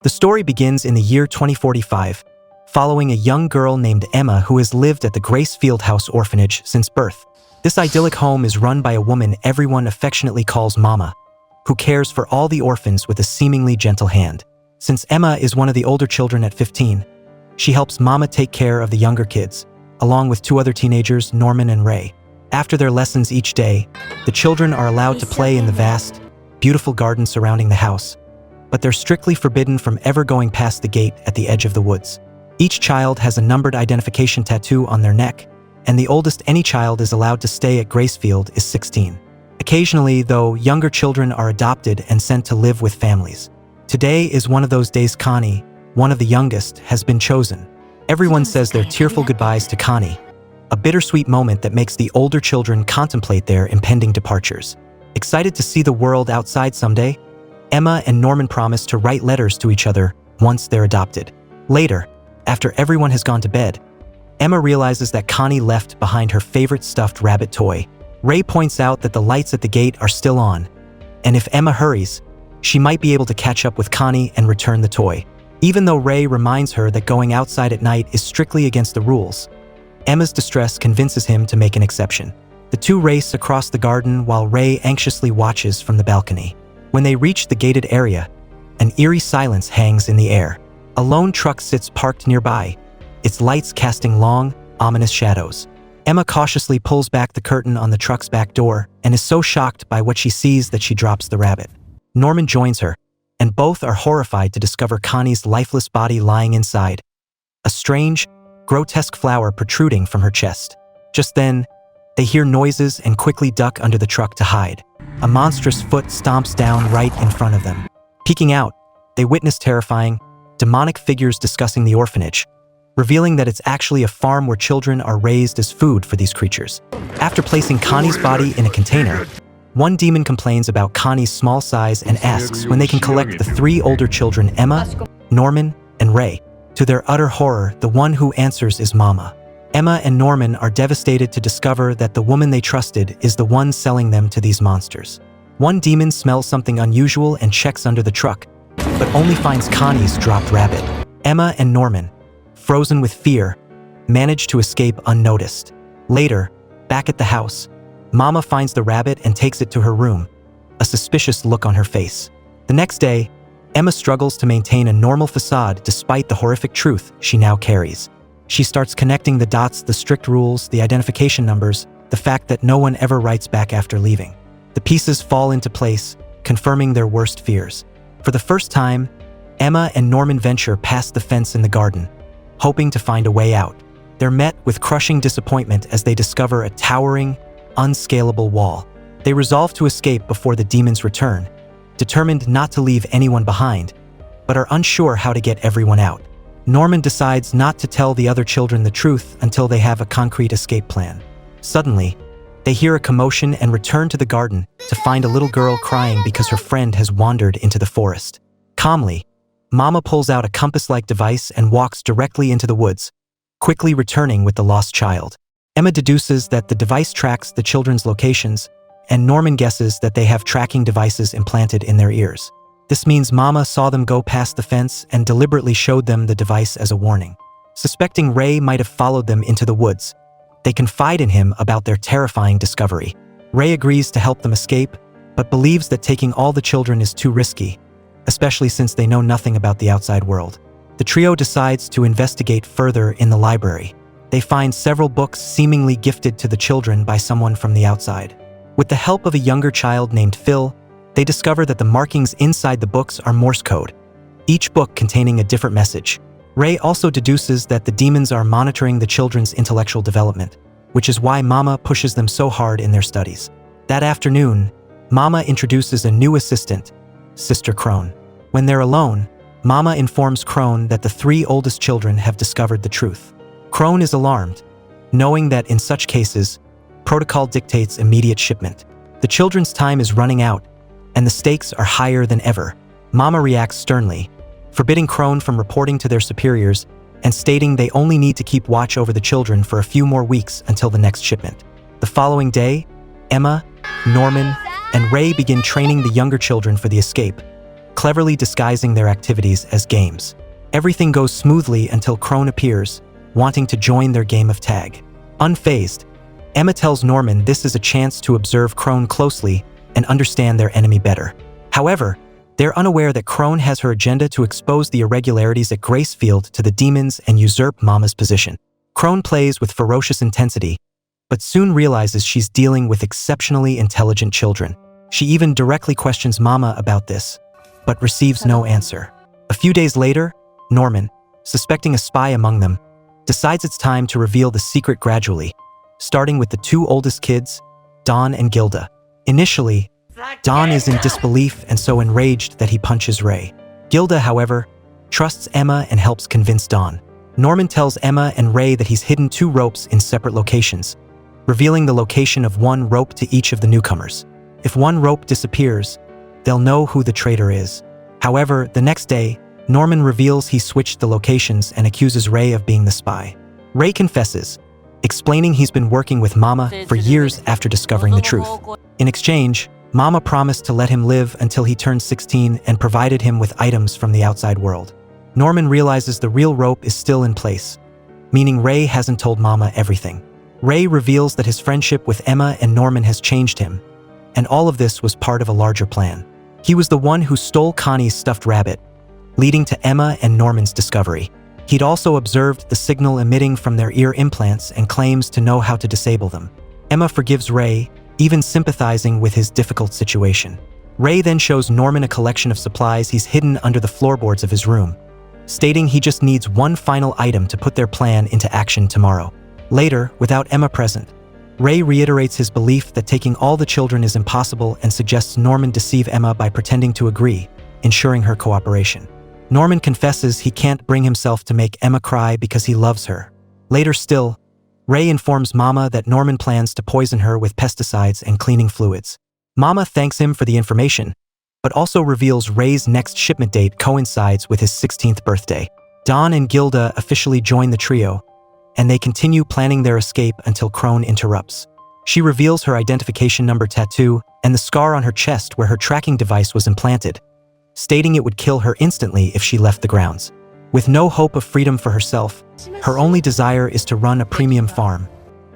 The story begins in the year 2045, following a young girl named Emma who has lived at the Grace Fieldhouse orphanage since birth. This idyllic home is run by a woman everyone affectionately calls Mama, who cares for all the orphans with a seemingly gentle hand. Since Emma is one of the older children at 15, she helps Mama take care of the younger kids, along with two other teenagers, Norman and Ray. After their lessons each day, the children are allowed to play in the vast, beautiful garden surrounding the house, but they're strictly forbidden from ever going past the gate at the edge of the woods. Each child has a numbered identification tattoo on their neck, and the oldest any child is allowed to stay at Gracefield is 16. Occasionally, though, younger children are adopted and sent to live with families. Today is one of those days. Connie, one of the youngest, has been chosen. Everyone says their tearful goodbyes to Connie, a bittersweet moment that makes the older children contemplate their impending departures. Excited to see the world outside someday, Emma and Norman promise to write letters to each other once they're adopted. Later, after everyone has gone to bed, Emma realizes that Connie left behind her favorite stuffed rabbit toy. Ray points out that the lights at the gate are still on, and if Emma hurries, she might be able to catch up with Connie and return the toy. Even though Ray reminds her that going outside at night is strictly against the rules, Emma's distress convinces him to make an exception. The two race across the garden while Ray anxiously watches from the balcony. When they reach the gated area, an eerie silence hangs in the air. A lone truck sits parked nearby, its lights casting long, ominous shadows. Emma cautiously pulls back the curtain on the truck's back door and is so shocked by what she sees that she drops the rabbit. Norman joins her, and both are horrified to discover Connie's lifeless body lying inside, a strange, grotesque flower protruding from her chest. Just then, they hear noises and quickly duck under the truck to hide. A monstrous foot stomps down right in front of them. Peeking out, they witness terrifying, demonic figures discussing the orphanage, revealing that it's actually a farm where children are raised as food for these creatures. After placing Connie's body in a container, one demon complains about Connie's small size and asks when they can collect the three older children, Emma, Norman, and Ray. To their utter horror, the one who answers is Mama. Emma and Norman are devastated to discover that the woman they trusted is the one selling them to these monsters. One demon smells something unusual and checks under the truck, but only finds Connie's dropped rabbit. Emma and Norman, frozen with fear, manage to escape unnoticed. Later, back at the house, Mama finds the rabbit and takes it to her room, a suspicious look on her face. The next day, Emma struggles to maintain a normal facade despite the horrific truth she now carries. She starts connecting the dots, the strict rules, the identification numbers, the fact that no one ever writes back after leaving. The pieces fall into place, confirming their worst fears. For the first time, Emma and Norman venture past the fence in the garden, hoping to find a way out. They're met with crushing disappointment as they discover a towering, unscalable wall. They resolve to escape before the demons return, determined not to leave anyone behind, but are unsure how to get everyone out. Norman decides not to tell the other children the truth until they have a concrete escape plan. Suddenly, they hear a commotion and return to the garden to find a little girl crying because her friend has wandered into the forest. Calmly, Mama pulls out a compass-like device and walks directly into the woods, quickly returning with the lost child. Emma deduces that the device tracks the children's locations, and Norman guesses that they have tracking devices implanted in their ears. This means Mama saw them go past the fence and deliberately showed them the device as a warning. Suspecting Ray might have followed them into the woods, they confide in him about their terrifying discovery. Ray agrees to help them escape, but believes that taking all the children is too risky, especially since they know nothing about the outside world. The trio decides to investigate further in the library. They find several books seemingly gifted to the children by someone from the outside. With the help of a younger child named Phil, they discover that the markings inside the books are Morse code, each book containing a different message. Ray also deduces that the demons are monitoring the children's intellectual development, which is why Mama pushes them so hard in their studies. That afternoon, Mama introduces a new assistant, Sister Crone. When they're alone, Mama informs Crone that the three oldest children have discovered the truth. Crone is alarmed, knowing that in such cases, protocol dictates immediate shipment. The children's time is running out, and the stakes are higher than ever. Mama reacts sternly, forbidding Crone from reporting to their superiors and stating they only need to keep watch over the children for a few more weeks until the next shipment. The following day, Emma, Norman, and Ray begin training the younger children for the escape, cleverly disguising their activities as games. Everything goes smoothly until Crone appears, wanting to join their game of tag. Unfazed, Emma tells Norman this is a chance to observe Crone closely and understand their enemy better. However, they're unaware that Crone has her agenda to expose the irregularities at Gracefield to the demons and usurp Mama's position. Crone plays with ferocious intensity, but soon realizes she's dealing with exceptionally intelligent children. She even directly questions Mama about this, but receives no answer. A few days later, Norman, suspecting a spy among them, decides it's time to reveal the secret gradually, starting with the two oldest kids, Don and Gilda. Initially, Don is in disbelief and so enraged that he punches Ray. Gilda, however, trusts Emma and helps convince Don. Norman tells Emma and Ray that he's hidden 2 ropes in separate locations, revealing the location of 1 rope to each of the newcomers. If 1 rope disappears, they'll know who the traitor is. However, the next day, Norman reveals he switched the locations and accuses Ray of being the spy. Ray confesses, explaining he's been working with Mama for years after discovering the truth. In exchange, Mama promised to let him live until he turned 16 and provided him with items from the outside world. Norman realizes the real rope is still in place, meaning Ray hasn't told Mama everything. Ray reveals that his friendship with Emma and Norman has changed him, and all of this was part of a larger plan. He was the one who stole Connie's stuffed rabbit, leading to Emma and Norman's discovery. He'd also observed the signal emitting from their ear implants and claims to know how to disable them. Emma forgives Ray, even sympathizing with his difficult situation. Ray then shows Norman a collection of supplies he's hidden under the floorboards of his room, stating he just needs 1 final item to put their plan into action tomorrow. Later, without Emma present, Ray reiterates his belief that taking all the children is impossible and suggests Norman deceive Emma by pretending to agree, ensuring her cooperation. Norman confesses he can't bring himself to make Emma cry because he loves her. Later still, Ray informs Mama that Norman plans to poison her with pesticides and cleaning fluids. Mama thanks him for the information, but also reveals Ray's next shipment date coincides with his 16th birthday. Don and Gilda officially join the trio, and they continue planning their escape until Crone interrupts. She reveals her identification number tattoo and the scar on her chest where her tracking device was implanted, stating it would kill her instantly if she left the grounds. With no hope of freedom for herself, her only desire is to run a premium farm,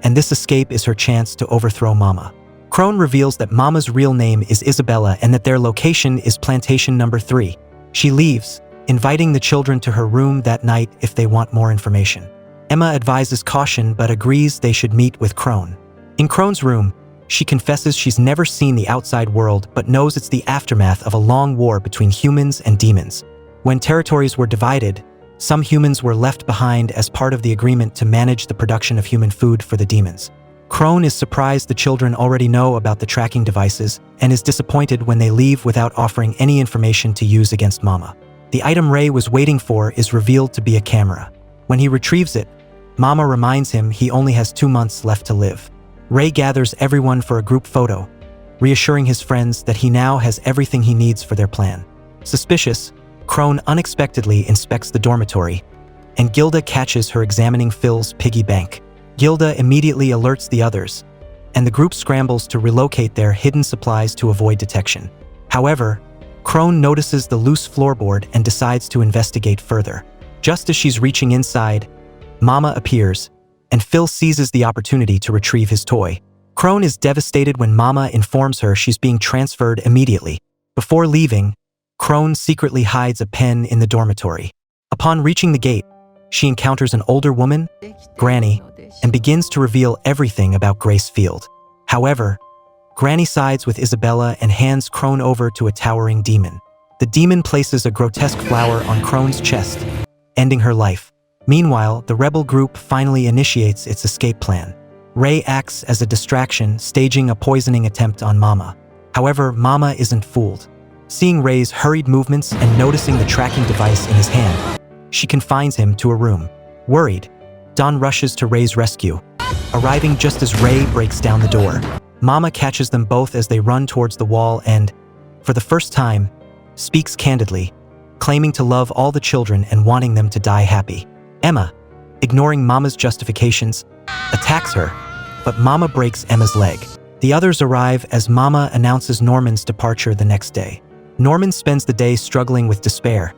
and this escape is her chance to overthrow Mama. Crone reveals that Mama's real name is Isabella and that their location is plantation number 3. She leaves, inviting the children to her room that night if they want more information. Emma advises caution but agrees they should meet with Crone. In Crone's room, she confesses she's never seen the outside world but knows it's the aftermath of a long war between humans and demons. When territories were divided, some humans were left behind as part of the agreement to manage the production of human food for the demons. Crone is surprised the children already know about the tracking devices and is disappointed when they leave without offering any information to use against Mama. The item Ray was waiting for is revealed to be a camera. When he retrieves it, Mama reminds him he only has 2 months left to live. Ray gathers everyone for a group photo, reassuring his friends that he now has everything he needs for their plan. Suspicious, Crone unexpectedly inspects the dormitory, and Gilda catches her examining Phil's piggy bank. Gilda immediately alerts the others, and the group scrambles to relocate their hidden supplies to avoid detection. However, Crone notices the loose floorboard and decides to investigate further. Just as she's reaching inside, Mama appears, and Phil seizes the opportunity to retrieve his toy. Crone is devastated when Mama informs her she's being transferred immediately. Before leaving, Crone secretly hides a pen in the dormitory. Upon reaching the gate, she encounters an older woman, Granny, and begins to reveal everything about Gracefield. However, Granny sides with Isabella and hands Crone over to a towering demon. The demon places a grotesque flower on Crone's chest, ending her life. Meanwhile, the rebel group finally initiates its escape plan. Ray acts as a distraction, staging a poisoning attempt on Mama. However, Mama isn't fooled. Seeing Ray's hurried movements and noticing the tracking device in his hand, she confines him to a room. Worried, Don rushes to Ray's rescue, arriving just as Ray breaks down the door. Mama catches them both as they run towards the wall and, for the first time, speaks candidly, claiming to love all the children and wanting them to die happy. Emma, ignoring Mama's justifications, attacks her, but Mama breaks Emma's leg. The others arrive as Mama announces Norman's departure the next day. Norman spends the day struggling with despair,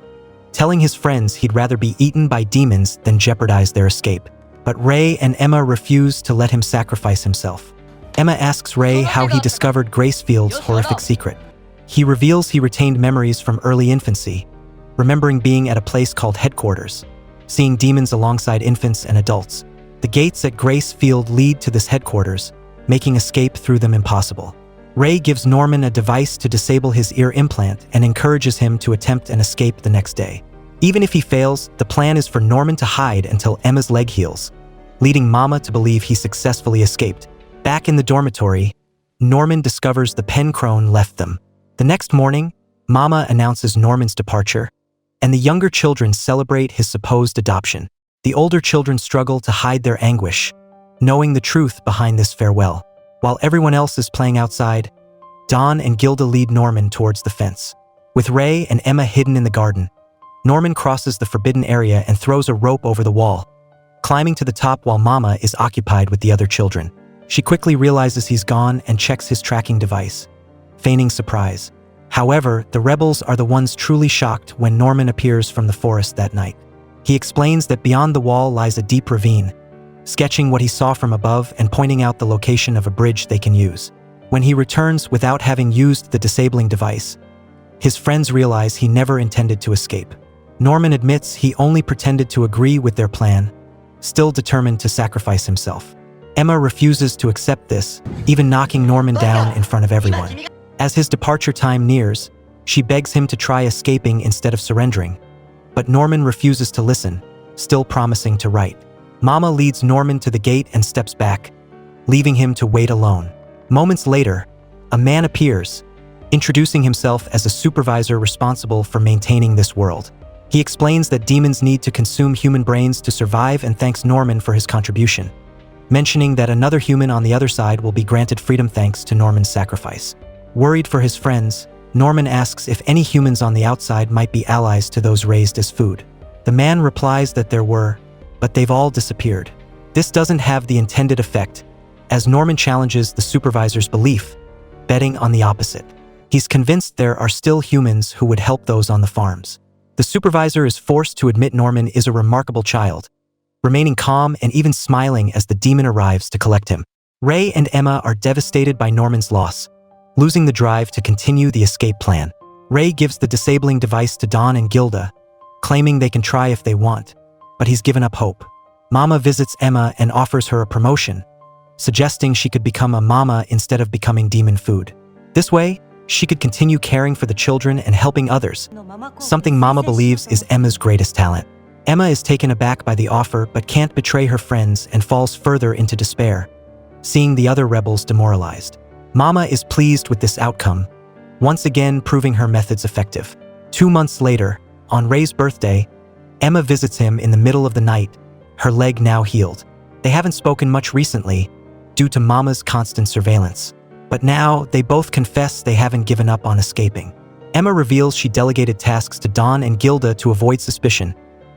telling his friends he'd rather be eaten by demons than jeopardize their escape. But Ray and Emma refuse to let him sacrifice himself. Emma asks Ray how he discovered Gracefield's horrific secret. He reveals he retained memories from early infancy, remembering being at a place called Headquarters, seeing demons alongside infants and adults. The gates at Gracefield lead to this headquarters, making escape through them impossible. Ray gives Norman a device to disable his ear implant and encourages him to attempt an escape the next day. Even if he fails, the plan is for Norman to hide until Emma's leg heals, leading Mama to believe he successfully escaped. Back in the dormitory, Norman discovers the pen crone left them. The next morning, Mama announces Norman's departure, and the younger children celebrate his supposed adoption. The older children struggle to hide their anguish, knowing the truth behind this farewell. While everyone else is playing outside, Don and Gilda lead Norman towards the fence. With Ray and Emma hidden in the garden, Norman crosses the forbidden area and throws a rope over the wall, climbing to the top while Mama is occupied with the other children. She quickly realizes he's gone and checks his tracking device, feigning surprise. However, the rebels are the ones truly shocked when Norman appears from the forest that night. He explains that beyond the wall lies a deep ravine, sketching what he saw from above and pointing out the location of a bridge they can use. When he returns without having used the disabling device, his friends realize he never intended to escape. Norman admits he only pretended to agree with their plan, still determined to sacrifice himself. Emma refuses to accept this, even knocking Norman down in front of everyone. As his departure time nears, she begs him to try escaping instead of surrendering, but Norman refuses to listen, still promising to write. Mama leads Norman to the gate and steps back, leaving him to wait alone. Moments later, a man appears, introducing himself as a supervisor responsible for maintaining this world. He explains that demons need to consume human brains to survive and thanks Norman for his contribution, mentioning that another human on the other side will be granted freedom thanks to Norman's sacrifice. Worried for his friends, Norman asks if any humans on the outside might be allies to those raised as food. The man replies that there were, but they've all disappeared. This doesn't have the intended effect, as Norman challenges the supervisor's belief, betting on the opposite. He's convinced there are still humans who would help those on the farms. The supervisor is forced to admit Norman is a remarkable child, remaining calm and even smiling as the demon arrives to collect him. Ray and Emma are devastated by Norman's loss, losing the drive to continue the escape plan. Ray gives the disabling device to Don and Gilda, claiming they can try if they want, but he's given up hope. Mama visits Emma and offers her a promotion, suggesting she could become a mama instead of becoming demon food. This way, she could continue caring for the children and helping others, something Mama believes is Emma's greatest talent. Emma is taken aback by the offer but can't betray her friends and falls further into despair, seeing the other rebels demoralized. Mama is pleased with this outcome, once again proving her methods effective. 2 months later, on Ray's birthday, Emma visits him in the middle of the night, her leg now healed. They haven't spoken much recently, due to Mama's constant surveillance. But now, they both confess they haven't given up on escaping. Emma reveals she delegated tasks to Don and Gilda to avoid suspicion,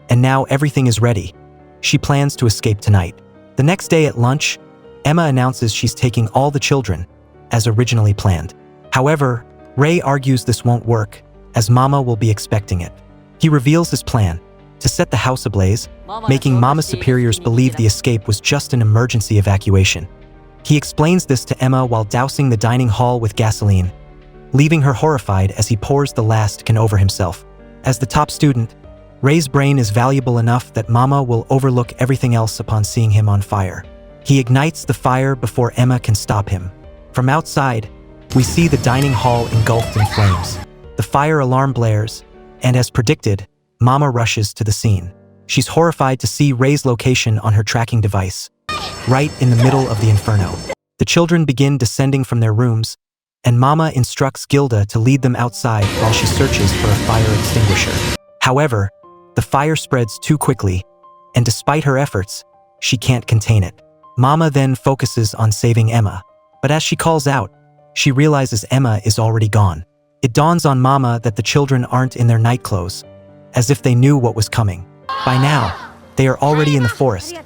and now everything is ready. She plans to escape tonight. The next day at lunch, Emma announces she's taking all the children, as originally planned. However, Ray argues this won't work, as Mama will be expecting it. He reveals his plan, to set the house ablaze, making Mama's superiors believe the escape was just an emergency evacuation. He explains this to Emma while dousing the dining hall with gasoline, leaving her horrified as he pours the last can over himself. As the top student, Ray's brain is valuable enough that Mama will overlook everything else upon seeing him on fire. He ignites the fire before Emma can stop him. From outside, we see the dining hall engulfed in flames. The fire alarm blares, and as predicted, Mama rushes to the scene. She's horrified to see Ray's location on her tracking device, right in the middle of the inferno. The children begin descending from their rooms, and Mama instructs Gilda to lead them outside while she searches for a fire extinguisher. However, the fire spreads too quickly, and despite her efforts, she can't contain it. Mama then focuses on saving Emma, but as she calls out, she realizes Emma is already gone. It dawns on Mama that the children aren't in their night clothes, as if they knew what was coming. By now, they are already in the forest,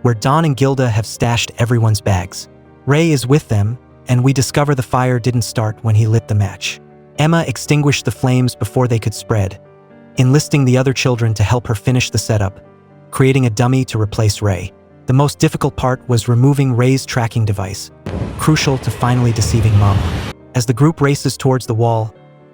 where Don and Gilda have stashed everyone's bags. Ray is with them, and we discover the fire didn't start when he lit the match. Emma extinguished the flames before they could spread, enlisting the other children to help her finish the setup, creating a dummy to replace Ray. The most difficult part was removing Ray's tracking device, crucial to finally deceiving Mama. As the group races towards the wall,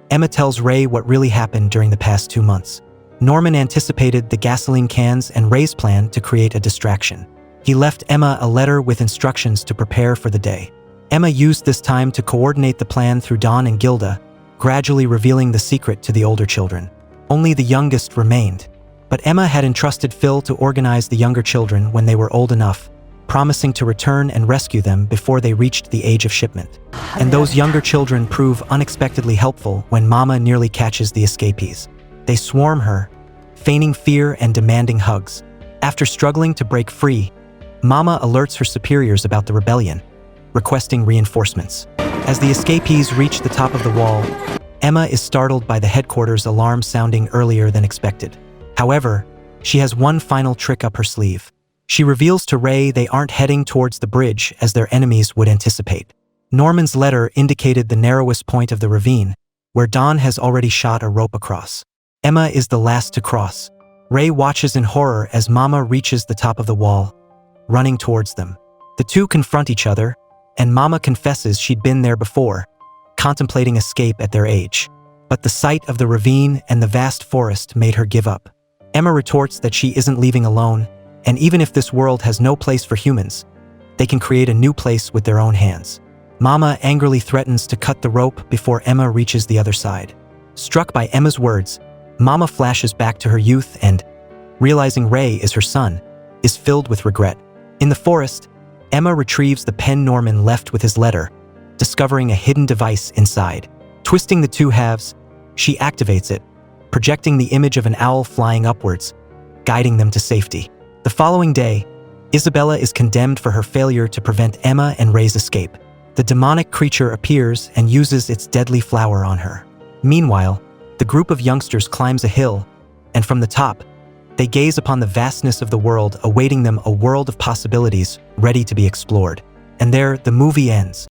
Emma tells Ray what really happened during the past 2 months. Norman anticipated the gasoline cans and Ray's plan to create a distraction. He left Emma a letter with instructions to prepare for the day. Emma used this time to coordinate the plan through Dawn and Gilda, gradually revealing the secret to the older children. Only the youngest remained, but Emma had entrusted Phil to organize the younger children when they were old enough, promising to return and rescue them before they reached the age of shipment. And those younger children prove unexpectedly helpful when Mama nearly catches the escapees. They swarm her, feigning fear and demanding hugs. After struggling to break free, Mama alerts her superiors about the rebellion, requesting reinforcements. As the escapees reach the top of the wall, Emma is startled by the headquarters alarm sounding earlier than expected. However, she has one final trick up her sleeve. She reveals to Ray they aren't heading towards the bridge as their enemies would anticipate. Norman's letter indicated the narrowest point of the ravine, where Dawn has already shot a rope across. Emma is the last to cross. Ray watches in horror as Mama reaches the top of the wall, running towards them. The two confront each other, and Mama confesses she'd been there before, contemplating escape at their age. But the sight of the ravine and the vast forest made her give up. Emma retorts that she isn't leaving alone, and even if this world has no place for humans, they can create a new place with their own hands. Mama angrily threatens to cut the rope before Emma reaches the other side. Struck by Emma's words, Mama flashes back to her youth and, realizing Ray is her son, is filled with regret. In the forest, Emma retrieves the pen Norman left with his letter, discovering a hidden device inside. Twisting the two halves, she activates it, projecting the image of an owl flying upwards, guiding them to safety. The following day, Isabella is condemned for her failure to prevent Emma and Ray's escape. The demonic creature appears and uses its deadly flower on her. Meanwhile, the group of youngsters climbs a hill, and from the top, they gaze upon the vastness of the world, awaiting them a world of possibilities ready to be explored. And there, the movie ends.